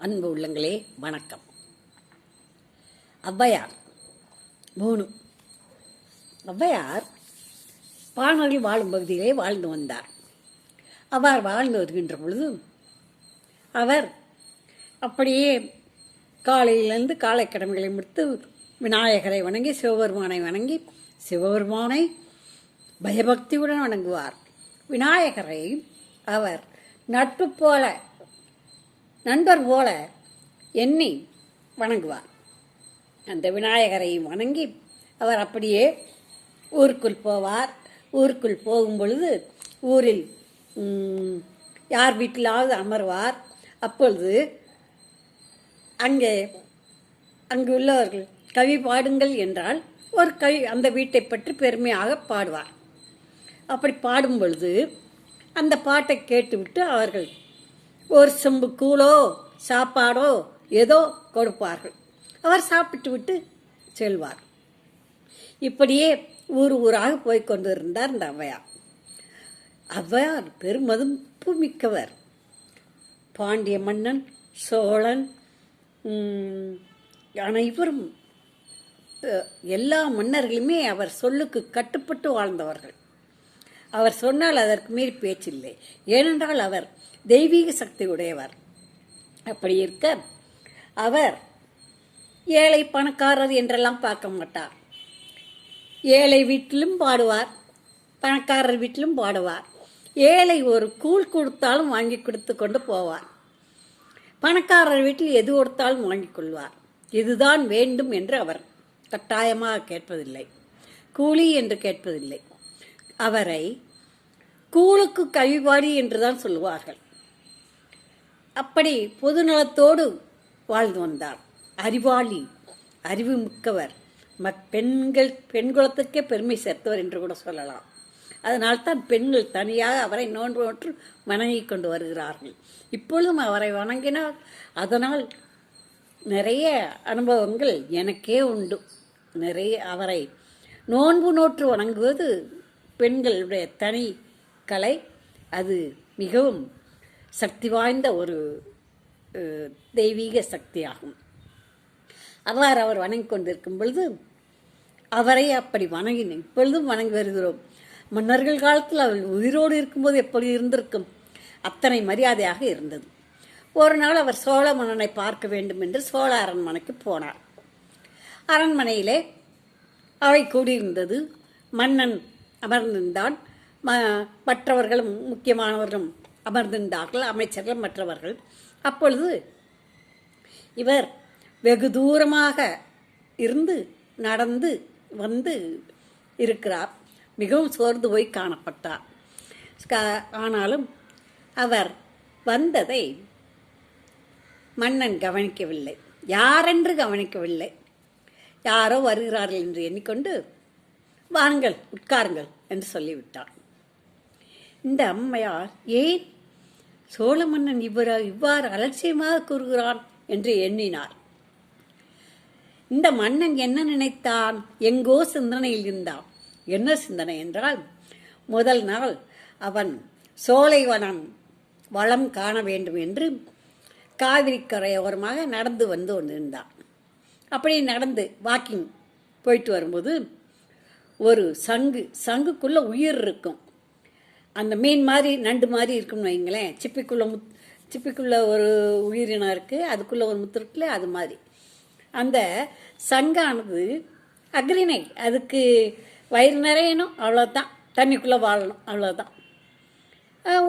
அன்பு உள்ளங்களே வணக்கம். ஔவையார் 3. ஔவையார் பாணர்கள் வாழும் பகுதியிலே வாழ்ந்து வந்தார். அவ்வாறு வாழ்ந்து வருகின்ற பொழுது அவர் அப்படியே காலையிலிருந்து காலை கடமைகளை முடித்து விநாயகரை வணங்கி சிவபெருமானை வணங்கி சிவபெருமானை பயபக்தியுடன் வணங்குவார். விநாயகரை அவர் நட்பு போல நண்பர் போல எண்ணி வணங்குவார். அந்த விநாயகரை வணங்கி அவர் அப்படியே ஊருக்குள் போவார். ஊருக்குள் போகும் பொழுது ஊரில் யார் வீட்டிலாவது அமர்வார். அப்பொழுது அங்கு உள்ளவர்கள் கவி பாடுங்கள் என்றால் ஒரு கவி அந்த வீட்டை பற்றி பெருமையாக பாடுவார். அப்படி பாடும் பொழுது அந்த பாட்டை கேட்டுவிட்டு அவர்கள் ஒரு செம்பு கூழோ சாப்பாடோ ஏதோ கொடுப்பார்கள். அவர் சாப்பிட்டு விட்டு செல்வார். இப்படியே ஊராக போய்கொண்டு இருந்தார் இந்த ஔவையார். ஔவையார் பெருமதிப்பு மிக்கவர். பாண்டிய மன்னன், சோழன், அனைவரும் எல்லா மன்னர்களுமே அவர் சொல்லுக்கு கட்டுப்பட்டு வாழ்ந்தவர்கள். அவர் சொன்னால் அதற்கு மீறி பேச்சில்லை. ஏனென்றால் அவர் தெய்வீக சக்தி உடையவர். அப்படி இருக்க அவர் ஏழை பணக்காரர் என்றெல்லாம் பார்க்க மாட்டார். ஏழை வீட்டிலும் பாடுவார், பணக்காரர் வீட்டிலும் பாடுவார். ஏழை ஒரு கூழ் கொடுத்தாலும் வாங்கி கொடுத்து கொண்டு போவார். பணக்காரர் வீட்டில் எது கொடுத்தாலும் வாங்கி கொள்வார். இதுதான் வேண்டும் என்று அவர் கட்டாயமாக கேட்பதில்லை, கூலி என்று கேட்பதில்லை. அவரை கூழுக்கு கவிபாடி என்றுதான் சொல்லுவார்கள். அப்படி பொதுநலத்தோடு வாழ்ந்து வந்தார். அறிவாளி, அறிவு மிக்கவர், பெண் குலத்துக்கே பெருமை சேர்த்தவர் என்று கூட சொல்லலாம். அதனால்தான் பெண்கள் தனியாக அவரை நோன்று வணங்கி கொண்டு வருகிறார்கள். இப்பொழுதும் அவரை வணங்கினார். அதனால் நிறைய அனுபவங்கள் எனக்கே உண்டு. நிறைய அவரை நோன்பு நோற்று வணங்குவது பெண்களுடைய தனி கலை. அது மிகவும் சக்தி வாய்ந்த ஒரு தெய்வீக சக்தியாகும். அவ்வாறு அவர் வணங்கி கொண்டிருக்கும் பொழுது அவரை அப்படி வணங்கினேன். இப்பொழுதும் வணங்கி வருகிறோம். மன்னர்கள் காலத்தில் அவர் உயிரோடு இருக்கும்போது எப்படி இருந்திருக்கும், அத்தனை மரியாதையாக இருந்தது. ஒரு நாள் அவர் சோழ மன்னனை பார்க்க வேண்டும் என்று சோழ அரண்மனைக்கு போனார். அரண்மனையிலே அவை கூடியிருந்தது. மன்னன் அமர்ந்திருந்தான். மற்றவர்களும் முக்கியமானவர்களும் அமர்ந்திருந்தார்கள், அமைச்சர்கள் மற்றவர்கள். அப்பொழுது இவர் வெகு தூரமாக இருந்து நடந்து வந்து இருக்கிறார். மிகவும் சோர்ந்து போய் காணப்பட்டார். ஆனாலும் அவர் வந்ததை மன்னன் கவனிக்கவில்லை, யாரென்று கவனிக்கவில்லை. யாரோ வருகிறார்கள் என்று எண்ணிக்கொண்டு வாருங்கள் உட்காருங்கள் என்று சொல்லிவிட்டார். இந்த அம்மையார் ஏன் சோழ மன்னன் இவ்வாறு அலட்சியமாக கூறுகிறான் என்று எண்ணினார். இந்த மன்னன் என்ன நினைத்தான்? எங்கோ சிந்தனையில் இருந்தான். என்ன சிந்தனை என்றால், முதல் நாள் அவன் சோலைவனம் வளம் காண வேண்டும் என்று காவிரி கரையோரமாக நடந்து வந்து கொண்டிருந்தான். அப்படி நடந்து வாக்கிங் போயிட்டு வரும்போது ஒரு சங்குக்குள்ள உயிர் இருக்கும். அந்த மீன் மாதிரி நண்டு மாதிரி இருக்கும்னு வைங்களேன். சிப்பிக்குள்ள ஒரு உயிரினம் இருக்குது, அதுக்குள்ளே ஒரு முத்து இருக்குல்ல, அது மாதிரி. அந்த சங்கானது அக்ரிணை, அதுக்கு வயிறு நிறையணும், அவ்வளோதான். தண்ணிக்குள்ளே வாழணும், அவ்வளோதான்.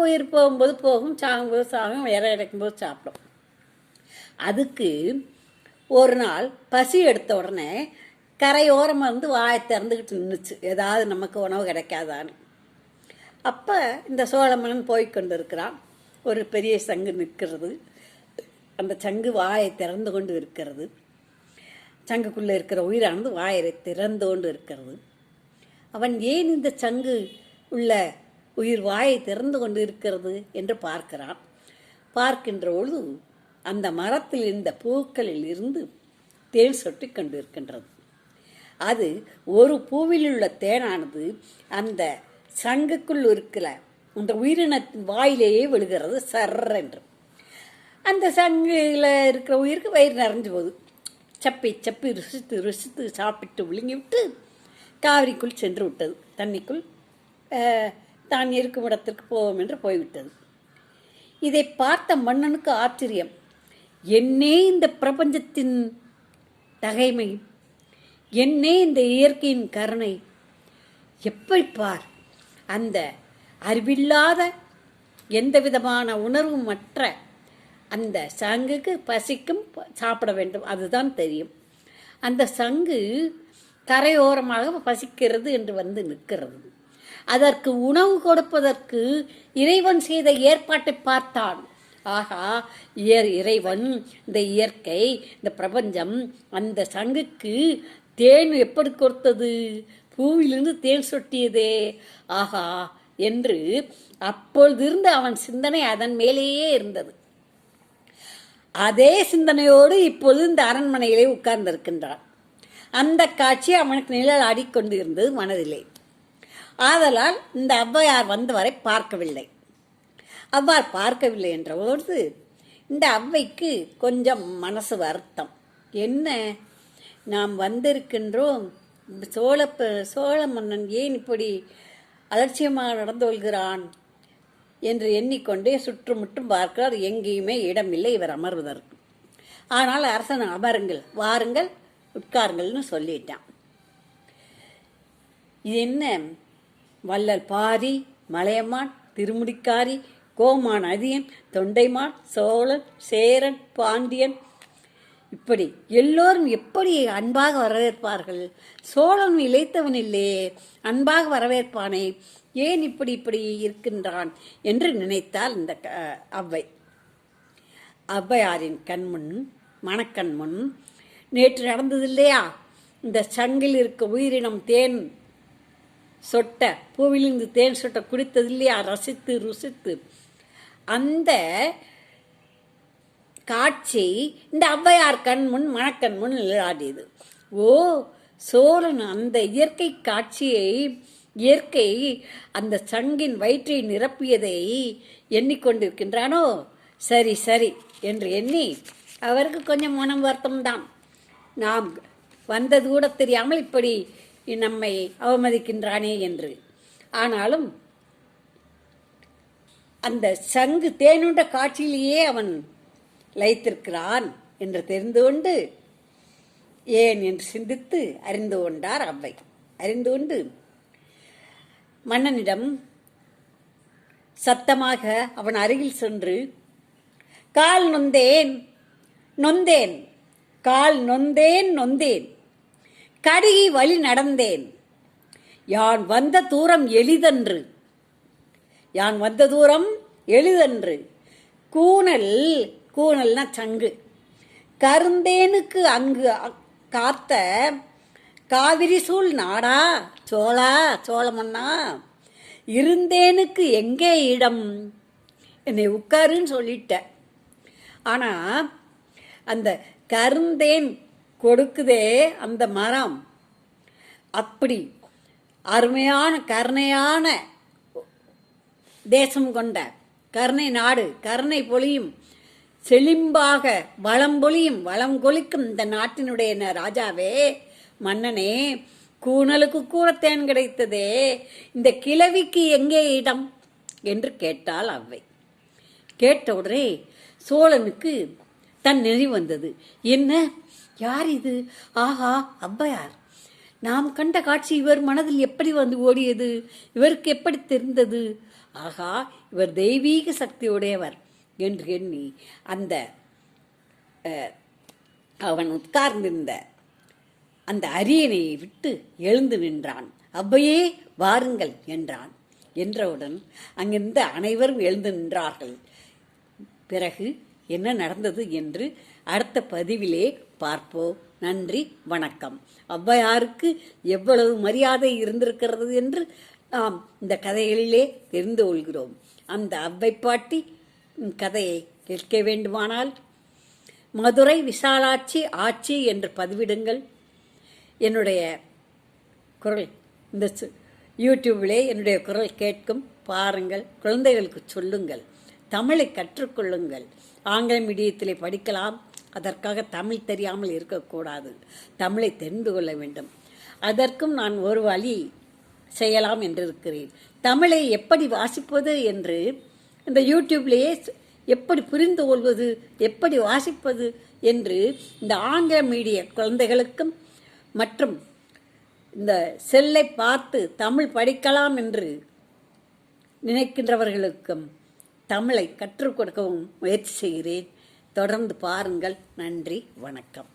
உயிர் போகும்போது போகும், சாகும்போது சாகும், இற இறக்கும்போது சாப்பிடும். அதுக்கு ஒரு நாள் பசி எடுத்த உடனே கரையோரமாக வந்து வாயை திறந்துக்கிட்டு நின்றுச்சு, ஏதாவது நமக்கு உணவு கிடைக்காதான்னு. அப்போ இந்த சோழமன்னன் போய்கொண்டு இருக்கிறான். ஒரு பெரிய சங்கு நிற்கிறது. அந்த சங்கு வாயை திறந்து கொண்டு இருக்கிறது. சங்குக்குள்ளே இருக்கிற உயிரானது வாயை திறந்து கொண்டு இருக்கிறது. அவன் ஏன் இந்த சங்கு உள்ள உயிர் வாயை திறந்து கொண்டு இருக்கிறது என்று பார்க்கிறான். பார்க்கின்ற பொழுது அந்த மரத்தில் இருந்த பூக்களில் இருந்து தேன் சொட்டி கொண்டு இருக்கின்றது. அது ஒரு பூவில் உள்ள தேனானது அந்த சங்குக்குள் இருக்கிற அந்த உயிரினத்தின் வாயிலேயே விழுகிறது சர்ரென்று. அந்த சங்கில் இருக்கிற உயிருக்கு வயிறு நிறைஞ்சு போகுது. சப்பி சப்பி ருசித்து ருசித்து சாப்பிட்டு விழுங்கி விட்டு காவிரிக்குள் சென்று விட்டது. தண்ணிக்குள் தான் இருக்கும் இடத்திற்கு போவோம் என்று போய்விட்டது. இதை பார்த்த மன்னனுக்கு ஆச்சரியம். என்னே இந்த பிரபஞ்சத்தின் தகைமை, என்னே இந்த இயற்கையின் கருணை, எப்படி பார், அந்த அறிவில்லாத எந்த விதமான உணர்வும் மற்ற அந்த சங்குக்கு பசிக்கும், சாப்பிட வேண்டும், அதுதான் தெரியும். அந்த சங்கு கரையோரமாக பசிக்கிறது என்று வந்து நிற்கிறது. அதற்கு உணவு கொடுப்பதற்கு இறைவன் செய்த ஏற்பாட்டை பார்த்தான். ஆகா, இறைவன், இந்த இயற்கை, இந்த பிரபஞ்சம் அந்த சங்குக்கு தேன் எப்படி கொடுத்தது? பூவிலிருந்து தேன் சொட்டியதே. ஆகா என்று அப்பொழுதிருந்து அவன் சிந்தனை அதன் மேலேயே இருந்தது. அதே சிந்தனையோடு இப்பொழுது இந்த அரண்மனையிலே உட்கார்ந்திருக்கின்றான். அந்த காட்சி அவனுக்கு நிழல் ஆடிக்கொண்டு இருந்தது மனதிலே. ஆதலால் இந்த ஔவையார் வந்தவரை பார்க்கவில்லை. அவ்வாறு பார்க்கவில்லை என்றபோது இந்த ஔவைக்கு கொஞ்சம் மனசு வருத்தம். என்ன, நாம் வந்திருக்கின்றோம், சோழ மன்னன் ஏன் இப்படி அலட்சியமாக நடந்து கொள்கிறான் என்று எண்ணிக்கொண்டே சுற்றுமுற்றும் பார்க்கிறார். எங்கேயுமே இடமில்லை இவர் அமர்வதற்கு. ஆனால் அரசன் அமருங்கள், வாருங்கள், உட்காருங்கள்னு சொல்லிட்டான். இது என்ன, வள்ளல் பாரி, மலையமான், திருமுடிக்காரி, கோமான் அதியன், தொண்டைமான், சோழன், சேரன், பாண்டியன், இப்படி எல்லோரும் எப்படி அன்பாக வரவேற்பார்கள்? சோழன் இளைத்தவன் இல்லையே, அன்பாக வரவேற்பானே, ஏன் இப்படி இப்படி இருக்கின்றான் என்று நினைத்தால் இந்த ஔவை. ஔவையாரின் கண்முன், மணக்கண் முன் நேற்று நடந்தது இல்லையா, இந்த சங்கில் இருக்க உயிரினம் தேன் சொட்ட, பூவிலிருந்து தேன் சொட்ட குடித்தது இல்லையா, ரசித்து ருசித்து, அந்த காட்சி இந்த ஔவையார் கண் முன், மணக்கண் முன் நிழலாடியது. ஓ, சோழன் அந்த இயற்கை காட்சியை, இயற்கை அந்த சங்கின் வயிற்றை நிரப்பியதை எண்ணிக்கொண்டிருக்கின்றானோ? சரி சரி என்று எண்ணி அவருக்கு கொஞ்சம் மனம் வருத்தம்தான். நாம் வந்தது கூட தெரியாமல் இப்படி நம்மை அவமதிக்கின்றானே என்று. ஆனாலும் அந்த சங்கு தேனுண்ட காட்சியிலேயே அவன் லயித்திருக்கிறான் என்று தெரிந்து கொண்டு ஏன் என்று சிந்தித்து அறிந்து கொண்டார் ஔவை. அறிந்து கொண்டு மன்னனிடம் சத்தமாக அவன் அருகில் சென்று, கால் நொந்தேன் நொந்தேன், கால் நொந்தேன் நொந்தேன், கடுகி வழி நடந்தேன், யான் வந்த தூரம் எளிதன்று, யான் வந்த தூரம் எளிதன்று, கூனல், கூனல்னா சங்கு, கருந்தேனுக்கு அங்கு காத்த காவிரி சூழ் நாடா, சோழா, சோழமன்னா, இருந்தேனுக்கு எங்கே இடம், என்னை உட்காருன்னு சொல்லிட்ட. ஆனால் அந்த கருந்தேன் கொடுக்குதே அந்த மரம், அப்படி அருமையான கருணையான தேசம் கொண்ட கருணை நாடு, கருணை பொழியும், செழிம்பாக வளம் பொழியும், வளம் கொளிக்கும் இந்த நாட்டினுடைய ராஜாவே, மன்னனே, கூணலுக்கு கூட தேன் கிடைத்ததே, இந்த கிழவிக்கு எங்கே இடம் என்று கேட்டாள் ஔவை. கேட்ட உடனே சோழனுக்கு தன் நினைவு வந்தது. என்ன, யார் இது? ஆஹா, ஔவையார். நாம் கண்ட காட்சி இவர் மனதில் எப்படி வந்து ஓடியது? இவருக்கு எப்படி தெரிந்தது? ஆகா, இவர் தெய்வீக சக்தியுடையவர் என்று எண்ணி அந்த அவன் உட்கார்ந்திருந்த அந்த அரியணை விட்டு எழுந்து நின்றான். ஔவையே, வாருங்கள் என்றான். என்றவுடன் அங்கிருந்த அனைவரும் எழுந்து நின்றார்கள். பிறகு என்ன நடந்தது என்று அடுத்த பதிவிலே பார்ப்போம். நன்றி, வணக்கம். ஔவையாருக்கு எவ்வளவு மரியாதை இருந்திருக்கிறது என்று நாம் இந்த கதைகளிலே தெரிந்து கொள்கிறோம். அந்த ஔவை பாட்டி கதையை கேட்க வேண்டுமானால் மதுரை விசாலாட்சி ஆட்சி என்று பதிவிடுங்கள். என்னுடைய குரல் இந்த யூடியூபிலே என்னுடைய குரல் கேட்கும், பாருங்கள், குழந்தைகளுக்கு சொல்லுங்கள். தமிழை கற்றுக்கொள்ளுங்கள். ஆங்கில மீடியத்திலே படிக்கலாம், அதற்காக தமிழ் தெரியாமல் இருக்கக்கூடாது. தமிழை தெரிந்து கொள்ள வேண்டும். அதற்கும் நான் ஒரு வழி செய்யலாம் என்றிருக்கிறேன். தமிழை எப்படி வாசிப்பது என்று இந்த யூடியூப்லேயே எப்படி புரிந்து கொள்வது, எப்படி வாசிப்பது என்று இந்த ஆங்கில மீடிய குழந்தைகளுக்கும் மற்றும் இந்த செல்லை பார்த்து தமிழ் படிக்கலாம் என்று நினைக்கின்றவர்களுக்கும் தமிழை கற்றுக் கொடுக்கவும் முயற்சி செய்கிறேன். தொடர்ந்து பாருங்கள். நன்றி, வணக்கம்.